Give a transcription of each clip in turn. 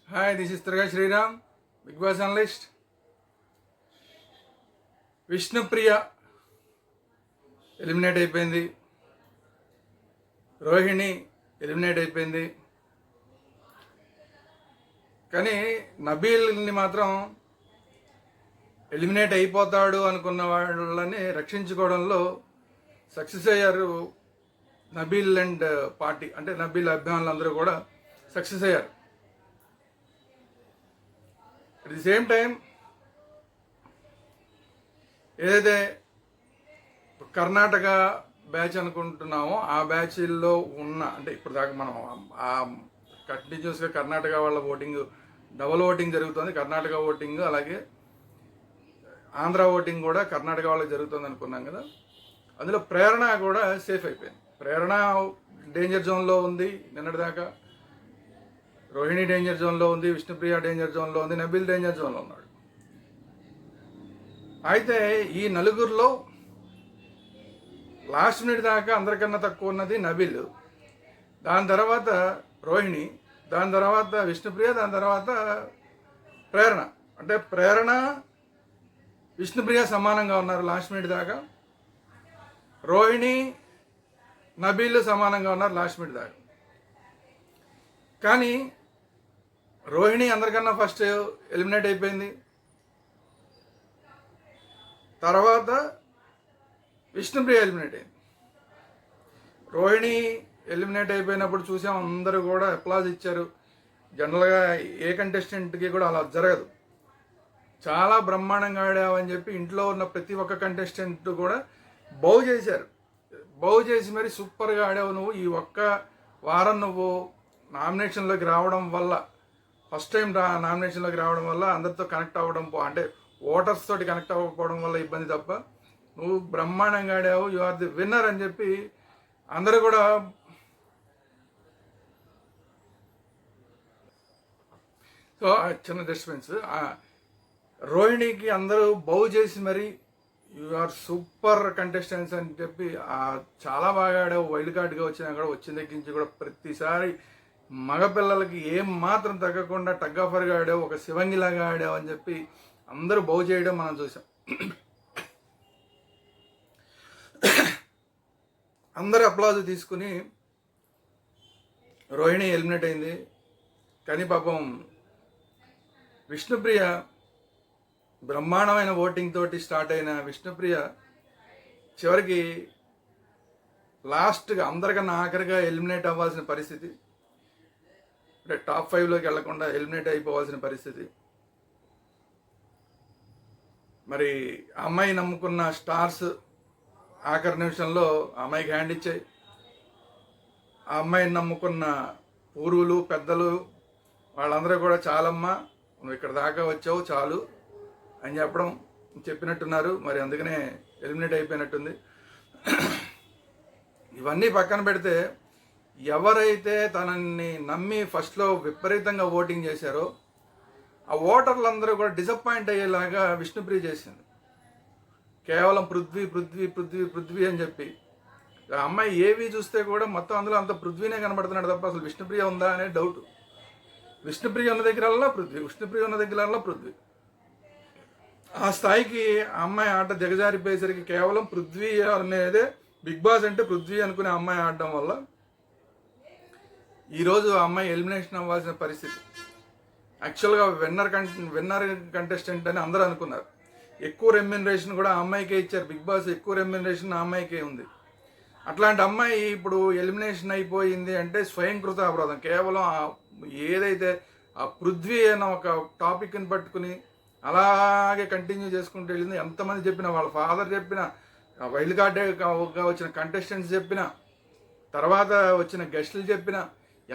Hi, this is Durga Sriram, Big Boss analyst. Vishnupriya eliminate అయిపోయింది, Rohini eliminate అయిపోయింది. కానీ నబీల్ని మాత్రం ఎలిమినేట్ అయిపోతాడు అనుకున్న వాళ్ళని రక్షించుకోవడంలో సక్సెస్ అయ్యారు నబీల్ అండ్ పార్టీ, అంటే నబీల్ అభిమానులందరూ కూడా సక్సెస్ అయ్యారు. అట్ ది సేమ్ టైం ఏదైతే కర్ణాటక బ్యాచ్ అనుకుంటున్నామో ఆ బ్యాచ్లో ఉన్న, అంటే ఇప్పుడు దాకా మనం ఆ కంటిన్యూస్గా కర్ణాటక వాళ్ళ ఓటింగ్, డబుల్ ఓటింగ్ జరుగుతుంది. కర్ణాటక ఓటింగ్ అలాగే ఆంధ్ర ఓటింగ్ కూడా కర్ణాటక వాళ్ళకి జరుగుతుంది అనుకున్నాం కదా. అందులో ప్రేరణ కూడా సేఫ్ అయిపోయింది. ప్రేరణ డేంజర్ జోన్లో ఉంది నిన్నటిదాకా, రోహిణి డేంజర్ జోన్లో ఉంది, విష్ణుప్రియ డేంజర్ జోన్లో ఉంది, నబీల్ డేంజర్ జోన్లో ఉన్నాడు. అయితే ఈ నలుగురిలో లాస్ట్ మినిట్ దాకా అందరికన్నా తక్కువ ఉన్నది నబీల్, దాని తర్వాత రోహిణి, దాని తర్వాత విష్ణుప్రియ, దాని తర్వాత ప్రేరణ. అంటే ప్రేరణ విష్ణుప్రియ సమానంగా ఉన్నారు లాస్ట్ మినిట్ దాకా, రోహిణి నబీల్ సమానంగా ఉన్నారు లాస్ట్ మినిట్ దాకా. కానీ రోహిణి అందరికన్నా ఫస్ట్ ఎలిమినేట్ అయిపోయింది, తర్వాత విష్ణుప్రియ ఎలిమినేట్ అయింది. రోహిణి ఎలిమినేట్ అయిపోయినప్పుడు చూసాం, అందరూ కూడా అప్లాజ్ ఇచ్చారు. జనరల్గా ఏ కంటెస్టెంట్కి కూడా అలా జరగదు. చాలా బ్రహ్మాండంగా ఆడావని చెప్పి ఇంట్లో ఉన్న ప్రతి ఒక్క కంటెస్టెంట్ కూడా బౌ చేశారు. బౌ చేసి మరి సూపర్గా ఆడావు నువ్వు, ఈ ఒక్క వారం నువ్వు నామినేషన్లోకి రావడం వల్ల, ఫస్ట్ టైం నామినేషన్లోకి రావడం వల్ల అందరితో కనెక్ట్ అవ్వడం, అంటే ఓటర్స్ తోటి కనెక్ట్ అవ్వకపోవడం వల్ల ఇబ్బంది తప్ప నువ్వు బ్రహ్మాండంగా ఆడావు, యు ఆర్ ది విన్నర్ అని చెప్పి అందరూ కూడా సో చిన్న డిస్టర్బెన్స్. రోహిణికి అందరూ బౌ చేసి మరి యు ఆర్ సూపర్ కంటెస్టెంట్స్ అని చెప్పి చాలా బాగా ఆడావు, వైల్డ్ కార్డ్గా వచ్చినా కూడా వచ్చిన దగ్గర నుంచి కూడా ప్రతిసారి మగపిల్లలకి ఏం మాత్రం తగ్గకుండా టగ్గాఫర్గా ఆడావు, ఒక శివంగిలాగా ఆడావు అని చెప్పి అందరూ బౌ చేయడం మనం చూసాం. అందరూ అప్లాజ్ తీసుకుని రోహిణి ఎలిమినేట్ అయింది. కానీ పాపం విష్ణుప్రియ, బ్రహ్మాండమైన ఓటింగ్ తోటి స్టార్ట్ అయిన విష్ణుప్రియ చివరికి లాస్ట్గా అందరికన్నా ఆఖరిగా ఎలిమినేట్ అవ్వాల్సిన పరిస్థితి, అంటే టాప్ 5లోకి వెళ్లకుండా ఎలిమినేట్ అయిపోవాల్సిన పరిస్థితి. మరి అమ్మాయి నమ్ముకున్న స్టార్స్ ఆఖరి నిమిషంలో అమ్మాయికి హ్యాండ్ ఇచ్చాయి. ఆ అమ్మాయిని నమ్ముకున్న పూర్వులు, పెద్దలు వాళ్ళందరూ కూడా చాలమ్మా నువ్వు ఇక్కడ దాకా వచ్చావు చాలు అని చెప్పినట్టున్నారు. మరి అందుకనే ఎలిమినేట్ అయిపోయినట్టుంది. ఇవన్నీ పక్కన పెడితే ఎవరైతే తనని నమ్మి ఫస్ట్లో విపరీతంగా ఓటింగ్ చేశారో ఆ ఓటర్లందరూ కూడా డిసప్పాయింట్ అయ్యేలాగా విష్ణుప్రియ చేసింది. కేవలం పృథ్వీ పృథ్వీ పృథ్వీ పృథ్వీ అని చెప్పి ఆ అమ్మాయి ఏవి చూస్తే కూడా మొత్తం అందులో అంత పృథ్వీనే కనబడుతున్నాడు తప్ప అసలు విష్ణుప్రియ ఉందా అనే డౌట్. విష్ణుప్రియ ఉన్న దగ్గరల్లా పృథ్వీ, విష్ణుప్రియ ఉన్న దగ్గరల్లా పృథ్వీ. ఆ స్థాయికి ఆ అమ్మాయి ఆట దిగజారిపోయేసరికి కేవలం పృథ్వీ అనేదే బిగ్ బాస్ అంటే పృథ్వీ అనుకునే అమ్మాయి ఆడడం వల్ల ఈరోజు ఆ అమ్మాయి ఎలిమినేషన్ అవ్వాల్సిన పరిస్థితి. యాక్చువల్గా విన్నర్ కంటెస్టెంట్ అని అందరూ అనుకున్నారు. ఎక్కువ రెమ్యునరేషన్ కూడా ఆ అమ్మాయికే ఇచ్చారు. బిగ్ బాస్ ఎక్కువ రెమ్యునరేషన్ ఆ అమ్మాయికే ఉంది. అట్లాంటి అమ్మాయి ఇప్పుడు ఎలిమినేషన్ అయిపోయింది అంటే స్వయంకృత అపరాధం. కేవలం ఏదైతే ఆ పృథ్వీ అన్న ఒక టాపిక్ని పట్టుకుని అలాగే కంటిన్యూ చేసుకుంటూ వెళ్ళింది. ఎంతమంది చెప్పినా, వాళ్ళ ఫాదర్ చెప్పిన, వైల్డ్ కార్డ్గా వచ్చిన కంటెస్టెంట్స్ చెప్పిన, తర్వాత వచ్చిన గెస్టులు చెప్పిన,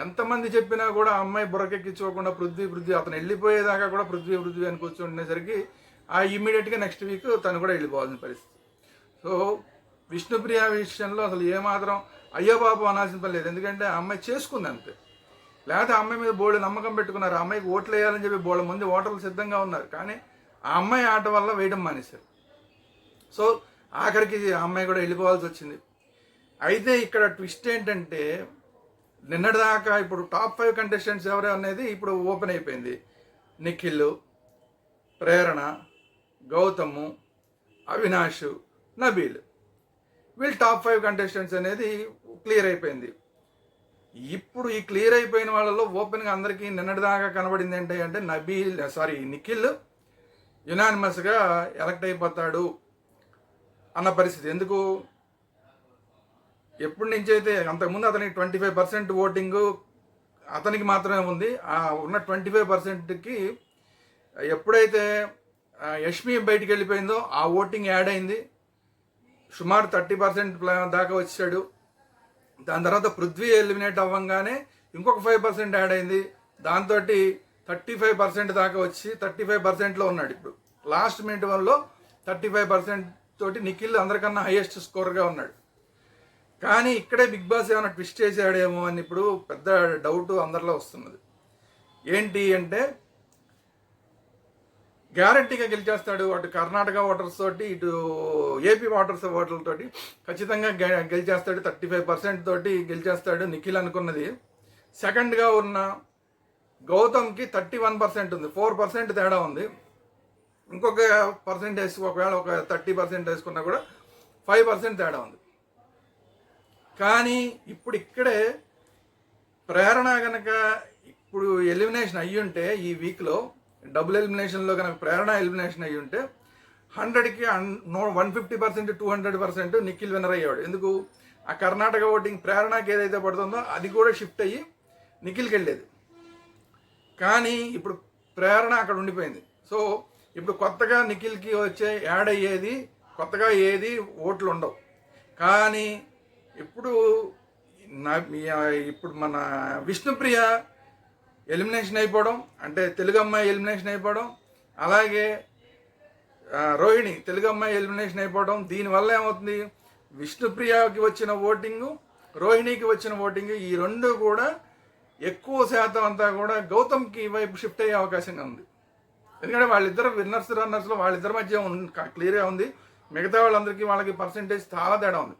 ఎంతమంది చెప్పినా కూడా అమ్మాయి బుర్రకెక్కించుకోకుండా పృథ్వీ పృథ్వీ, అతను వెళ్ళిపోయేదాకా కూడా పృథ్వీ పృథ్వీ అని కూర్చుండేసరికి ఇమ్మీడియట్గా నెక్స్ట్ వీక్ తను కూడా వెళ్ళిపోవాల్సిన పరిస్థితి. సో విష్ణుప్రియ విషయంలో అసలు ఏమాత్రం అయ్యో బాబు అనాల్సిన పని లేదు. ఎందుకంటే ఆ అమ్మాయి చేసుకుంది అంతే. లేకపోతే ఆ అమ్మాయి మీద బోర్డు నమ్మకం పెట్టుకున్నారు. ఆ అమ్మాయికి ఓట్లు వేయాలని చెప్పి బోర్డు మంది ఓటర్లు సిద్ధంగా ఉన్నారు. కానీ ఆ అమ్మాయి ఆట వల్ల వేయడం మానేశారు. సో ఆఖరికి ఆ అమ్మాయి కూడా వెళ్ళిపోవాల్సి వచ్చింది. అయితే ఇక్కడ ట్విస్ట్ ఏంటంటే నిన్నటిదాకా ఇప్పుడు టాప్ 5 కంటెస్టెంట్స్ ఎవరు అనేది ఇప్పుడు ఓపెన్ అయిపోయింది. నిఖిల్, ప్రేరణ, గౌతము, అవినాష్, నబీల్, వీళ్ళు టాప్ 5 కంటెస్టెంట్స్ అనేది క్లియర్ అయిపోయింది. ఇప్పుడు ఈ క్లియర్ అయిపోయిన వాళ్ళలో ఓపెన్గా అందరికీ నిన్నటిదాకా కనబడింది ఏంటంటే నిఖిల్ యునానిమస్గా ఎలక్ట్ అయిపోతాడు అన్న పరిస్థితి. ఎందుకు? ఎప్పటి నుంచి అయితే అంతకుముందు అతనికి 25% ఓటింగు అతనికి మాత్రమే ఉంది. ఆ ఉన్న 25%కి ఎప్పుడైతే యష్మి బయటికి వెళ్ళిపోయిందో ఆ ఓటింగ్ యాడ్ అయింది. సుమారు 30% దాకా వచ్చాడు. దాని తర్వాత పృథ్వీ ఎలిమినేట్ అవ్వగానే ఇంకొక 5% యాడ్ అయింది. దాంతో 35% దాకా వచ్చి 35%లో ఉన్నాడు. ఇప్పుడు లాస్ట్ మినిట్ వన్లో 35% తోటి నిఖిల్ అందరికన్నా హైయెస్ట్ స్కోర్గా ఉన్నాడు. కానీ ఇక్కడే బిగ్ బాస్ ఏమైనా ట్విస్ట్ చేసాడేమో అని ఇప్పుడు పెద్ద డౌట్ అందరిలో వస్తున్నది. ఏంటి అంటే గ్యారంటీగా గెలిచేస్తాడు. అటు కర్ణాటక ఓటర్స్ తోటి ఇటు ఏపీ ఓటర్లతోటి ఖచ్చితంగా గెలిచేస్తాడు. 35% తోటి గెలిచేస్తాడు నిఖిల్ అనుకున్నది. సెకండ్గా ఉన్న గౌతమ్కి 31% ఉంది, 4% తేడా ఉంది. ఇంకొక పర్సెంటేజ్ ఒకవేళ ఒక 30% వేసుకున్నా కూడా 5% తేడా ఉంది. కానీ ఇప్పుడు ఇక్కడే ప్రేరణ కనుక ఇప్పుడు ఎలిమినేషన్ అయ్యుంటే ఈ వీక్లో డబుల్ ఎలిమినేషన్లో కనుక ప్రేరణ ఎలిమినేషన్ అయ్యుంటే 100కి 150%, 200% నిఖిల్ విన్నర్ అయ్యాడు. ఎందుకు? ఆ కర్ణాటక ఓటింగ్ ప్రేరణకి ఏదైతే పడుతుందో అది కూడా షిఫ్ట్ అయ్యి నిఖిల్కి వెళ్ళేది. కానీ ఇప్పుడు ప్రేరణ అక్కడ ఉండిపోయింది. సో ఇప్పుడు కొత్తగా నిఖిల్కి వచ్చే యాడ్ అయ్యేది కొత్తగా ఏది ఓట్లు ఉండవు. కానీ ఇప్పుడు మన విష్ణుప్రియ ఎలిమినేషన్ అయిపోవడం, అంటే తెలుగు అమ్మాయి ఎలిమినేషన్ అయిపోవడం, అలాగే రోహిణి తెలుగు అమ్మాయి ఎలిమినేషన్ అయిపోవడం, దీనివల్ల ఏమవుతుంది? విష్ణుప్రియకి వచ్చిన ఓటింగు, రోహిణికి వచ్చిన ఓటింగు, ఈ రెండు కూడా ఎక్కువ శాతం అంతా కూడా గౌతమ్కి వైపు షిఫ్ట్ అయ్యే అవకాశంగా ఉంది. ఎందుకంటే వాళ్ళిద్దరు రన్నర్స్లో వాళ్ళిద్దరి మధ్య క్లియర్గా ఉంది. మిగతా వాళ్ళందరికీ వాళ్ళకి పర్సంటేజ్ చాలా తేడా ఉంది.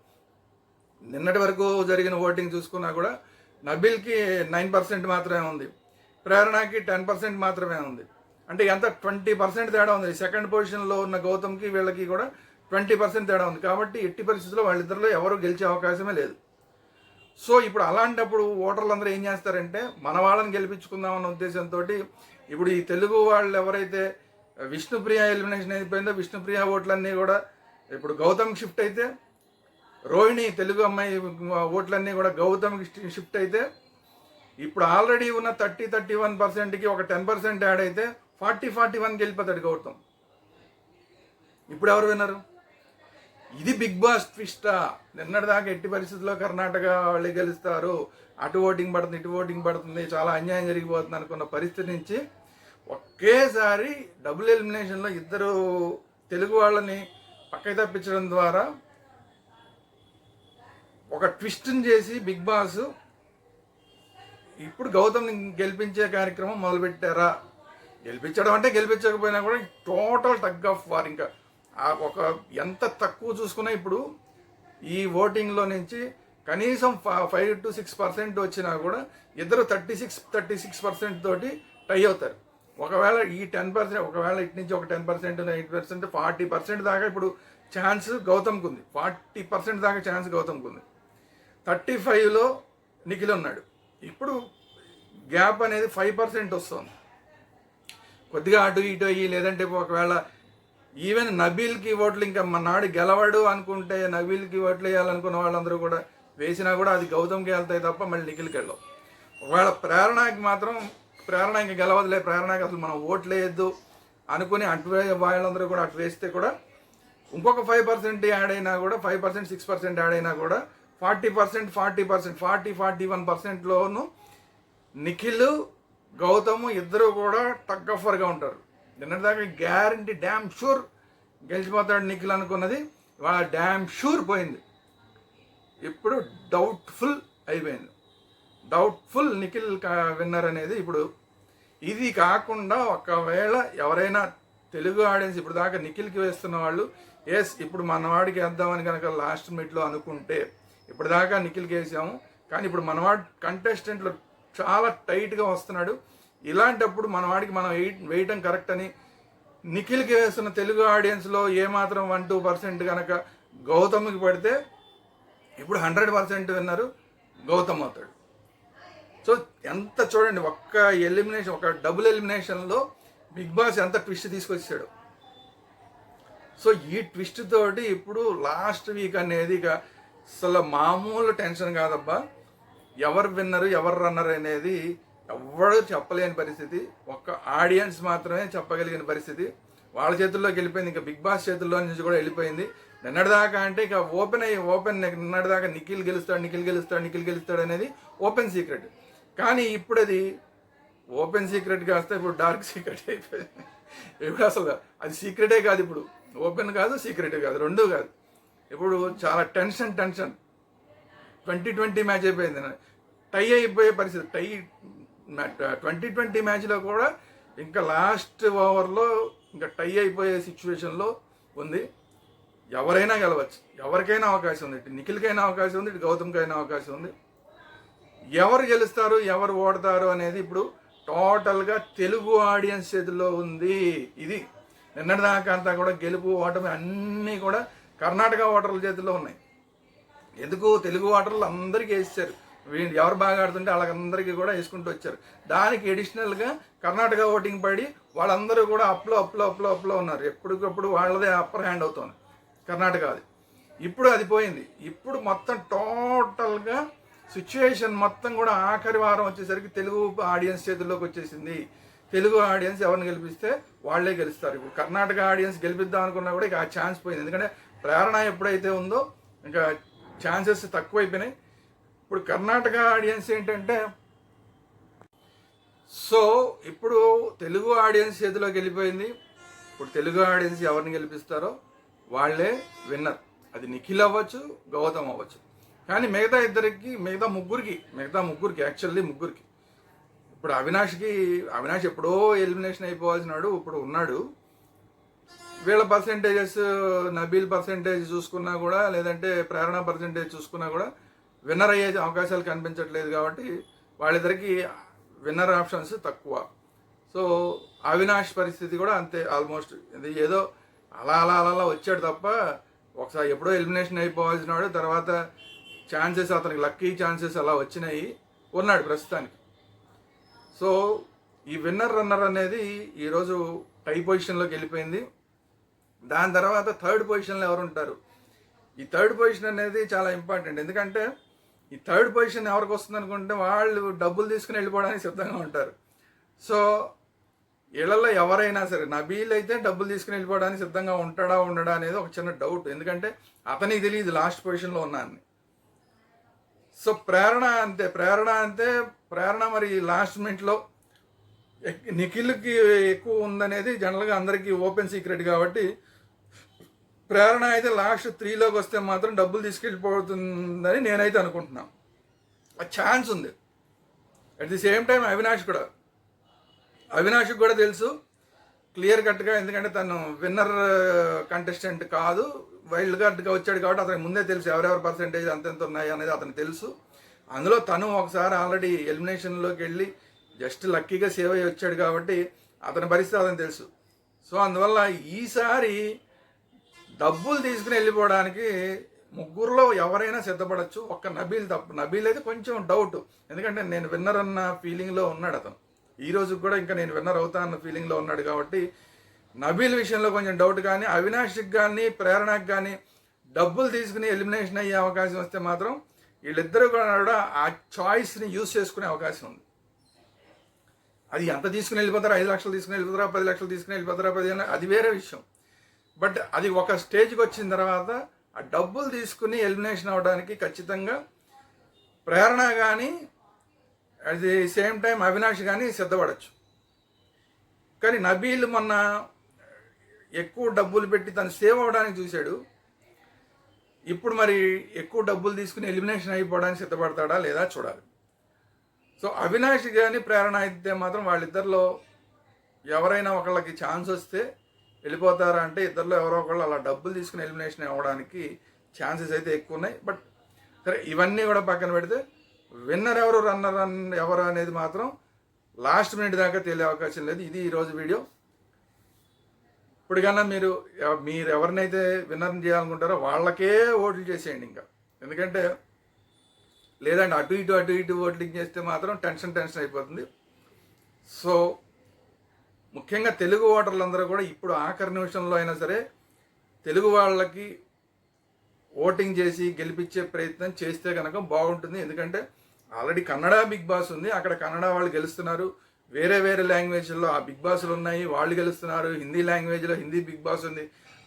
నిన్నటి వరకు జరిగిన ఓటింగ్ చూసుకున్నా కూడా నబీల్కి 9% మాత్రమే ఉంది, ప్రేరణకి 10% మాత్రమే ఉంది. అంటే ఎంత 20% తేడా ఉంది. సెకండ్ పొజిషన్లో ఉన్న గౌతమ్కి వీళ్ళకి కూడా 20% తేడా ఉంది. కాబట్టి ఎట్టి పరిస్థితుల్లో వాళ్ళిద్దరిలో ఎవరు గెలిచే అవకాశమే లేదు. సో ఇప్పుడు అలాంటప్పుడు ఓటర్లు అందరూ ఏం చేస్తారంటే మన వాళ్ళని గెలిపించుకుందామన్న ఉద్దేశంతో ఇప్పుడు ఈ తెలుగు వాళ్ళు ఎవరైతే విష్ణుప్రియ ఎలిమినేషన్ అయిపోయిందో విష్ణుప్రియ ఓట్లన్నీ కూడా ఇప్పుడు గౌతమ్కి షిఫ్ట్ అయితే, రోహిణి తెలుగు అమ్మాయి ఓట్లన్నీ కూడా గౌతమ్కి షిఫ్ట్ అయితే, ఇప్పుడు ఆల్రెడీ ఉన్న 31%కి ఒక 10% యాడ్ అయితే 41 గెలిపోతాడు గౌతమ్. ఇప్పుడు ఎవరు విన్నారు? ఇది బిగ్ బాస్ ట్విస్టా? నిన్నటిదాకా ఎట్టి పరిస్థితుల్లో కర్ణాటక వాళ్ళు గెలుస్తారు, అటు ఓటింగ్ పడుతుంది ఇటు ఓటింగ్ పడుతుంది, చాలా అన్యాయం జరిగిపోతుంది అనుకున్న పరిస్థితి నుంచి ఒకేసారి డబుల్ ఎలిమినేషన్లో ఇద్దరు తెలుగు వాళ్ళని పక్కకి తప్పించడం ద్వారా ఒక ట్విస్ట్ని చేసి బిగ్ బాస్ ఇప్పుడు గౌతమ్ని గెలిపించే కార్యక్రమం మొదలుపెట్టారా? గెలిపించడం అంటే గెలిపించకపోయినా కూడా టోటల్ టగ్ ఆఫ్ వార్. ఇంకా ఒక ఎంత తక్కువ చూసుకున్నా ఇప్పుడు ఈ ఓటింగ్లో నుంచి కనీసం 5 to 6% వచ్చినా కూడా ఇద్దరు 36% తోటి టై అవుతారు. ఒకవేళ ఈ 10%, ఒకవేళ ఇటు నుంచి ఒక 10%, 8%, 40% దాకా ఇప్పుడు ఛాన్స్ గౌతమ్కి ఉంది. 40% దాకా ఛాన్స్ గౌతమ్కి ఉంది. 35లో నిఖిల్ ఉన్నాడు. ఇప్పుడు గ్యాప్ అనేది 5% వస్తుంది. కొద్దిగా అటు ఇటు అయ్యి, లేదంటే ఒకవేళ ఈవెన్ నబీల్కి ఓట్లు ఇంకా మన్నాడు గెలవడు అనుకుంటే నబీల్కి ఓట్లు వేయాలనుకున్న వాళ్ళందరూ కూడా వేసినా కూడా అది గౌతమ్కి వెళ్తాయి తప్ప మళ్ళీ నిఖిల్కి వెళ్ళవు. ఒకవేళ ప్రేరణకి మాత్రం ప్రేరణ ఇంకా గెలవదులే, ప్రేరణకి అసలు మనం ఓట్లు వేయద్దు అనుకుని అటు వాళ్ళందరూ కూడా అటు వేస్తే కూడా ఇంకొక 5% యాడ్ అయినా కూడా 5%, 6% యాడ్ అయినా కూడా 40%, 41%లోను నిఖిల్ గౌతమ్ ఇద్దరు కూడా టగ్ ఆఫర్గా ఉంటారు. నిన్నటిదాకా గ్యారంటీ డ్యామ్ షూర్ గెలిచిపోతాడు నిఖిల్ అనుకున్నది వాళ్ళ డ్యామ్ షూర్ పోయింది. ఇప్పుడు డౌట్ఫుల్ అయిపోయింది. డౌట్ఫుల్ నిఖిల్ విన్నర్ అనేది ఇప్పుడు. ఇది కాకుండా ఒకవేళ ఎవరైనా తెలుగు ఆడియన్స్ ఇప్పుడు దాకా నిఖిల్కి వేస్తున్న వాళ్ళు ఇప్పుడు మన వాడికి వేద్దామని కనుక లాస్ట్ మినిట్లో అనుకుంటే, ఇప్పుడు దాకా నిఖిల్కి వేసాము కానీ ఇప్పుడు మనవాడు కంటెస్టెంట్లు చాలా టైట్గా వస్తున్నాడు. ఇలాంటప్పుడు మనవాడికి మనం వేయటం కరెక్ట్ అని నిఖిల్కి వేస్తున్న తెలుగు ఆడియన్స్లో ఏమాత్రం 1-2% కనుక గౌతమ్కి పడితే ఇప్పుడు 100% విన్నారు గౌతమ్ అవుతాడు. సో ఎంత చూడండి, ఒక్క ఎలిమినేషన్, ఒక డబుల్ ఎలిమినేషన్లో బిగ్ బాస్ ఎంత ట్విస్ట్ తీసుకొచ్చాడు. సో ఈ ట్విస్ట్ తోటి ఇప్పుడు లాస్ట్ వీక్ అనేది ఇక అసలు మామూలు టెన్షన్ కాదబ్బా. ఎవరు విన్నరు ఎవరు రన్నర్ అనేది ఎవరు చెప్పలేని పరిస్థితి, ఒక్క ఆడియన్స్ మాత్రమే చెప్పగలిగిన పరిస్థితి. వాళ్ళ చేతుల్లోకి వెళ్ళిపోయింది, ఇంకా బిగ్ బాస్ చేతుల్లో నుంచి కూడా వెళ్ళిపోయింది. నిన్నటిదాకా అంటే ఇక ఓపెన్ నిన్నటిదాకా నిఖిల్ గెలుస్తాడు అనేది ఓపెన్ సీక్రెట్. కానీ ఇప్పుడు అది ఓపెన్ సీక్రెట్ కాస్త ఇప్పుడు డార్క్ సీక్రెట్ అయిపోయింది. ఇప్పుడు అసలు అది సీక్రెటే కాదు, ఇప్పుడు ఓపెన్ కాదు సీక్రెట్ కాదు, రెండూ కాదు. ఇప్పుడు చాలా టెన్షన్ 2020 మ్యాచ్ అయిపోయింది, టై అయిపోయే పరిస్థితి. 2020 మ్యాచ్లో కూడా ఇంకా లాస్ట్ ఓవర్లో ఇంకా టై అయిపోయే సిచ్యువేషన్లో ఉంది. ఎవరైనా గెలవచ్చు, ఎవరికైనా అవకాశం ఉంది. ఇటు నిఖిల్కైనా అవకాశం ఉంది, ఇటు గౌతమ్కైనా అవకాశం ఉంది. ఎవరు గెలుస్తారు ఎవరు ఓడతారు అనేది ఇప్పుడు టోటల్గా తెలుగు ఆడియన్స్ చేతుల్లో ఉంది. ఇది నిన్నటిదాకా అంతా కూడా గెలుపు ఓటమి అన్నీ కూడా కర్ణాటక ఓటర్ల చేతుల్లో ఉన్నాయి. ఎందుకు తెలుగు ఓటర్లు అందరికీ వేసారు, ఎవరు బాగా ఆడుతుంటే వాళ్ళందరికీ కూడా వేసుకుంటూ వచ్చారు. దానికి ఎడిషనల్గా కర్ణాటక ఓటింగ్ పడి వాళ్ళందరూ కూడా అప్లో ఉన్నారు. ఎప్పటికప్పుడు వాళ్ళదే అప్పర్ హ్యాండ్ అవుతుంది కర్ణాటక. అది ఇప్పుడు అది పోయింది. ఇప్పుడు మొత్తం టోటల్గా సిచ్యువేషన్ మొత్తం కూడా ఆఖరి వారం వచ్చేసరికి తెలుగు ఆడియన్స్ చేతుల్లోకి వచ్చేసింది. తెలుగు ఆడియన్స్ ఎవరిని గెలిపిస్తే వాళ్ళే గెలుస్తారు. ఇప్పుడు కర్ణాటక ఆడియన్స్ గెలిపిద్దాం అనుకున్నా కూడా ఇక ఆ ఛాన్స్ పోయింది. ఎందుకంటే ప్రేరణ ఎప్పుడైతే ఉందో ఇంకా ఛాన్సెస్ తక్కువైపోయినాయి. ఇప్పుడు కర్ణాటక ఆడియన్స్ ఏంటంటే, సో ఇప్పుడు తెలుగు ఆడియన్స్ చేతిలోకి వెళ్ళిపోయింది. ఇప్పుడు తెలుగు ఆడియన్స్ ఎవరిని గెలిపిస్తారో వాళ్ళే విన్నర్. అది నిఖిల్ అవ్వచ్చు, గౌతమ్ అవ్వచ్చు. కానీ మిగతా ముగ్గురికి యాక్చువల్లీ ముగ్గురికి ఇప్పుడు అవినాష్ ఎప్పుడో ఎలిమినేషన్ అయిపోవాల్సినాడు, ఇప్పుడు ఉన్నాడు. వీళ్ళ పర్సెంటేజెస్, నబీల్ పర్సెంటేజ్ చూసుకున్నా కూడా, లేదంటే ప్రేరణ పర్సెంటేజ్ చూసుకున్నా కూడా విన్నర్ అయ్యే అవకాశాలు కనిపించట్లేదు. కాబట్టి వాళ్ళిద్దరికి విన్నర్ ఆప్షన్స్ తక్కువ. సో అవినాష్ పరిస్థితి కూడా అంతే ఆల్మోస్ట్. ఇది ఏదో అలా వచ్చాడు తప్ప ఒకసారి ఎప్పుడో ఎలిమినేషన్ అయిపోవాల్సినాడు. తర్వాత ఛాన్సెస్, అతనికి లక్కీ ఛాన్సెస్ అలా వచ్చినాయి, ఉన్నాడు ప్రస్తుతానికి. సో ఈ విన్నర్ రన్నర్ అనేది ఈరోజు టై పొజిషన్లోకి వెళ్ళిపోయింది. దాని తర్వాత థర్డ్ పొజిషన్లో ఎవరు ఉంటారు? ఈ థర్డ్ పొజిషన్ అనేది చాలా ఇంపార్టెంట్. ఎందుకంటే ఈ థర్డ్ పొజిషన్ ఎవరికి వస్తుంది అనుకుంటే వాళ్ళు డబ్బులు తీసుకుని వెళ్ళిపోవడానికి సిద్ధంగా ఉంటారు. సో వీళ్ళల్లో ఎవరైనా సరే, నబీల్ అయితే డబ్బులు తీసుకుని వెళ్ళిపోవడానికి సిద్ధంగా ఉండడా అనేది ఒక చిన్న డౌట్. ఎందుకంటే అతనికి తెలియదు లాస్ట్ పొజిషన్లో ఉన్నాను. సో ప్రేరణ మరి లాస్ట్ మినిట్లో నిఖిల్కి ఎక్కువ ఉందనేది జనరల్గా అందరికీ ఓపెన్ సీక్రెట్. కాబట్టి ప్రేరణ అయితే లాస్ట్ 3లోకి వస్తే మాత్రం డబ్బులు తీసుకెళ్ళిపోతుందని నేనైతే అనుకుంటున్నాను. ఆ ఛాన్స్ ఉంది. అట్ ది సేమ్ టైం అవినాష్కి కూడా తెలుసు క్లియర్ కట్గా, ఎందుకంటే తను విన్నర్ కంటెస్టెంట్ కాదు, వైల్డ్ కార్డ్గా వచ్చాడు. కాబట్టి అతనికి ముందే తెలుసు ఎవరెవరి పర్సెంటేజ్ అంతెంత ఉన్నాయి అనేది అతనికి తెలుసు. అందులో తను ఒకసారి ఆల్రెడీ ఎలిమినేషన్లోకి వెళ్ళి జస్ట్ లక్కీగా సేవ్ అయ్యి వచ్చాడు కాబట్టి అతని పరిస్థితి అతనికి తెలుసు. సో అందువల్ల ఈసారి డబ్బులు తీసుకుని వెళ్ళిపోవడానికి ముగ్గురులో ఎవరైనా సిద్ధపడచ్చు, ఒక్క నబీల్ తప్ప. నబీల్ అయితే కొంచెం డౌట్, ఎందుకంటే నేను విన్నర్ అన్న ఫీలింగ్లో ఉన్నాడు అతను. ఈ రోజు కూడా ఇంకా నేను విన్నర్ అవుతా అన్న ఫీలింగ్లో ఉన్నాడు. కాబట్టి నబీల్ విషయంలో కొంచెం డౌట్. కానీ అవినాష్కి కానీ ప్రేరణకి కానీ డబ్బులు తీసుకుని ఎలిమినేషన్ అయ్యే అవకాశం వస్తే మాత్రం వీళ్ళిద్దరూ కూడా ఆ చాయిస్ని యూజ్ చేసుకునే అవకాశం ఉంది. అది ఎంత తీసుకుని వెళ్ళిపోతారా, 5 లక్షలు తీసుకుని వెళ్ళిపోతారా, 10 లక్షలు తీసుకుని వెళ్ళిపోతారా, 10 అది వేరే విషయం. బట్ అది ఒక స్టేజ్కి వచ్చిన తర్వాత ఆ డబ్బులు తీసుకుని ఎలిమినేషన్ అవ్వడానికి ఖచ్చితంగా ప్రేరణ కానీ at the same time Avinash కానీ సిద్ధపడచ్చు. కానీ నబీల్ మొన్న ఎక్కువ డబ్బులు పెట్టి తను సేవ్ అవ్వడానికి చూశాడు. ఇప్పుడు మరి ఎక్కువ డబ్బులు తీసుకుని ఎలిమినేషన్ అయిపోవడానికి సిద్ధపడతాడా లేదా చూడాలి. సో అవినాష్ కానీ ప్రేరణ అయితే మాత్రం వాళ్ళిద్దరిలో ఎవరైనా ఒకళ్ళకి ఛాన్స్ వస్తే వెళ్ళిపోతారా అంటే ఇద్దరిలో ఎవరో ఒకళ్ళు అలా డబ్బులు తీసుకుని ఎలిమినేషన్ అవ్వడానికి ఛాన్సెస్ అయితే ఎక్కువ ఉన్నాయి. బట్ సరే, ఇవన్నీ కూడా పక్కన పెడితే విన్నర్ ఎవరు రన్నర్ ఎవరు అనేది మాత్రం లాస్ట్ మినిట్ దాకా తెలియ అవకాశం లేదు. ఇది ఈరోజు వీడియో. ఇప్పటికన్నా మీరు ఎవరినైతే విన్నర్ని చేయాలనుకుంటారో వాళ్ళకే ఓట్లు చేసేయండి ఇంకా. ఎందుకంటే లేదంటే అటు ఇటు ఓట్లింగ్ చేస్తే మాత్రం టెన్షన్ అయిపోతుంది. సో ముఖ్యంగా తెలుగు ఓటర్లందరూ కూడా ఇప్పుడు ఆఖరి నిమిషంలో అయినా సరే తెలుగు వాళ్ళకి ఓటింగ్ చేసి గెలిపించే ప్రయత్నం చేస్తే కనుక బాగుంటుంది. ఎందుకంటే ఆల్రెడీ కన్నడ బిగ్ బాస్ ఉంది, అక్కడ కన్నడ వాళ్ళు గెలుస్తున్నారు. వేరే లాంగ్వేజ్లో ఆ బిగ్ బాస్లు ఉన్నాయి, వాళ్ళు గెలుస్తున్నారు. హిందీ లాంగ్వేజ్లో హిందీ బిగ్ బాస్ ఉంది,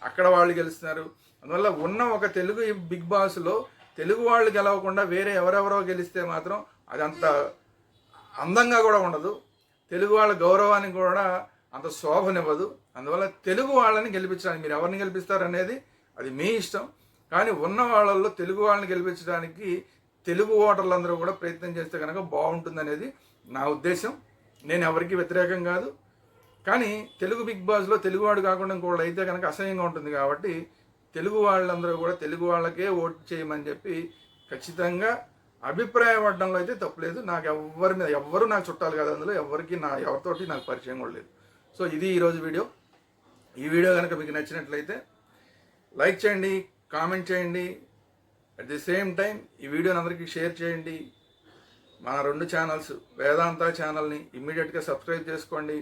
అక్కడ వాళ్ళు గెలుస్తున్నారు. అందువల్ల ఉన్న ఒక తెలుగు బిగ్ బాస్లో తెలుగు వాళ్ళు గెలవకుండా వేరే ఎవరెవరో గెలిస్తే మాత్రం అది అంత అందంగా కూడా ఉండదు, తెలుగు వాళ్ళ గౌరవానికి కూడా అంత శోభనివ్వదు. అందువల్ల తెలుగు వాళ్ళని గెలిపించడానికి మీరు ఎవరిని గెలిపిస్తారనేది అది మీ ఇష్టం. కానీ ఉన్న వాళ్ళల్లో తెలుగు వాళ్ళని గెలిపించడానికి తెలుగు ఓటర్లందరూ కూడా ప్రయత్నం చేస్తే కనుక బాగుంటుంది అనేది నా ఉద్దేశం. నేను ఎవరికి వ్యతిరేకం కాదు, కానీ తెలుగు బిగ్ బాస్లో తెలుగువాడు కాకుండా ఇంకోళ్ళు అయితే కనుక అసహ్యంగా ఉంటుంది. కాబట్టి తెలుగు వాళ్ళందరూ కూడా తెలుగు వాళ్ళకే ఓటు చేయమని చెప్పి ఖచ్చితంగా అభిప్రాయపడడంలో అయితే తప్పులేదు. నాకు ఎవ్వరు నాకు చుట్టాలు కాదు, అందులో ఎవరితోటి నాకు పరిచయం కూడా లేదు. సో ఇది ఈరోజు వీడియో. ఈ వీడియో కనుక మీకు నచ్చినట్లయితే లైక్ చేయండి, కామెంట్ చేయండి. అట్ ది సేమ్ టైం ఈ వీడియోని అందరికీ షేర్ చేయండి. మన 2 ఛానల్స్ వేదాంత ఛానల్ని ఇమ్మీడియట్గా సబ్స్క్రైబ్ చేసుకోండి.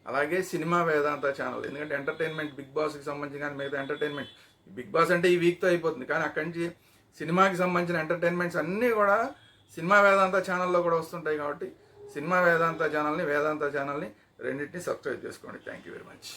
అలాగే సినిమా వేదాంత ఛానల్, ఎందుకంటే ఎంటర్టైన్మెంట్ బిగ్ బాస్కి సంబంధించి కానీ మిగతా ఎంటర్టైన్మెంట్ బిగ్ బాస్ అంటే ఈ వీక్తో అయిపోతుంది, కానీ అక్కడి నుంచి సినిమాకి సంబంధించిన ఎంటర్టైన్మెంట్స్ అన్నీ కూడా సినిమా వేదాంత ఛానల్లో కూడా వస్తుంటాయి. కాబట్టి సినిమా వేదాంత ఛానల్ని రెండింటిని సబ్స్క్రైబ్ చేసుకోండి. Thank you very much.